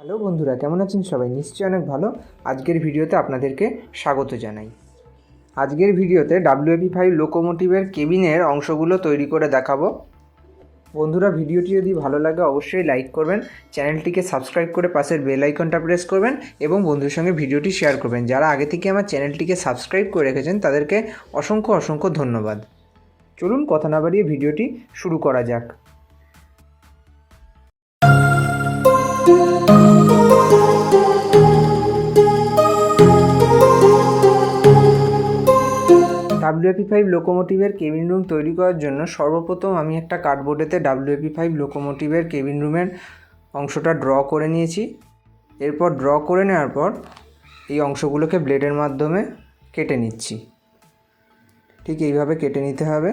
Hello বন্ধুরা, কেমন আছেন সবাই? নিশ্চয়ই অনেক ভালো। আজকের ভিডিওতে আপনাদেরকে স্বাগত জানাই। আজকের ভিডিওতে wap5 লোকোমোটিভের কেবিনের অংশগুলো তৈরি করে দেখাবো। বন্ধুরা, ভিডিওটি যদি ভালো লাগে অবশ্যই লাইক করবেন, চ্যানেলটিকে সাবস্ক্রাইব করে পাশের বেল আইকনটা প্রেস করবেন এবং বন্ধুদের সঙ্গে ভিডিওটি শেয়ার করবেন। যারা আগে থেকে আমার চ্যানেলটিকে সাবস্ক্রাইব করে রেখেছেন তাদেরকে অসংখ্য ধন্যবাদ। চলুন কথা না বাড়িয়ে ভিডিওটি শুরু করা যাক। wap5 লোকোমোটিভের কেবিন রুম তৈরি করার জন্য সর্বপ্রথম আমি একটা কার্ডবোর্ডেতে wap5 লোকোমোটিভের কেবিন রুমের অংশটা ড্র করে নিয়েছি। এরপর ড্র করে নেওয়ার পর এই অংশগুলোকে ব্লেডের মাধ্যমে কেটে নিচ্ছি। ঠিক এইভাবে কেটে নিতে হবে।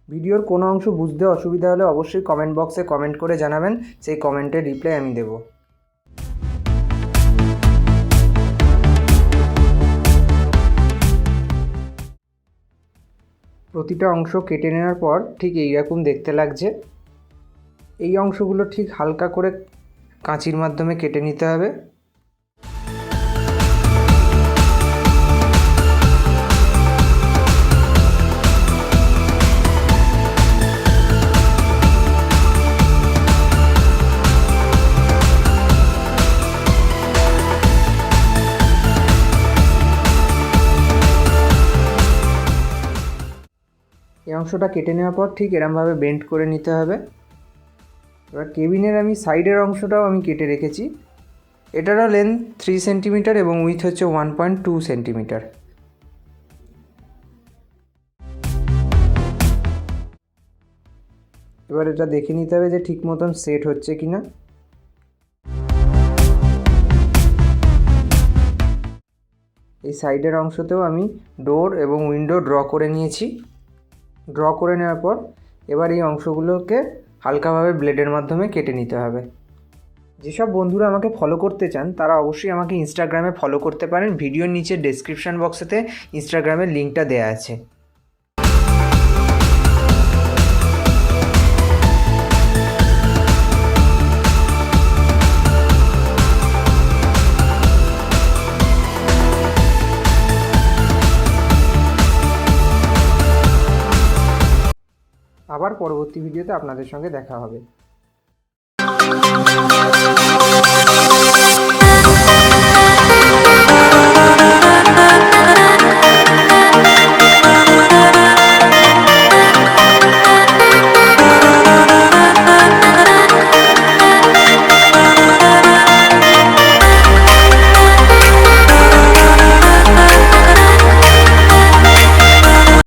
ভিডিওর কোনো অংশ বুঝতে অসুবিধা হলে অবশ্যই কমেন্ট বক্সে কমেন্ট করে জানাবেন, সেই কমেন্টের রিপ্লাই আমি দেব। প্রতিটা অংশ কেটে নেওয়ার পর ঠিক এইরকম দেখতে লাগছে। এই অংশগুলো ঠিক হালকা করে কাঁচির মাধ্যমে কেটে নিতে হবে। এই অংশটা কেটে নেওয়ার পর ঠিক এরমভাবে বেন্ড করে নিতে হবে। এবার কেবিনের আমি সাইডের অংশটাও আমি কেটে রেখেছি। এটারও লেন্থ 3 সেন্টিমিটার এবং উইথ হচ্ছে 1.2 সেন্টিমিটার। এবার এটা দেখে নিতে হবে যে ঠিক মতন সেট হচ্ছে কিনা। এই সাইডের অংশতেও আমি ডোর এবং উইন্ডো ড্র করে নিয়েছি। ড্র করে নেওয়ার পর এবার এই অংশগুলোকে হালকাভাবে ব্লেডের মাধ্যমে কেটে নিতে হবে। যেসব বন্ধুরা আমাকে ফলো করতে চান তারা অবশ্যই আমাকে ইনস্টাগ্রামে ফলো করতে পারেন। ভিডিওর নিচে ডেসক্রিপশন বক্সেতে ইনস্টাগ্রামের লিঙ্কটা দেওয়া আছে। আবার পরবর্তী ভিডিওতে আপনাদের সঙ্গে দেখা হবে।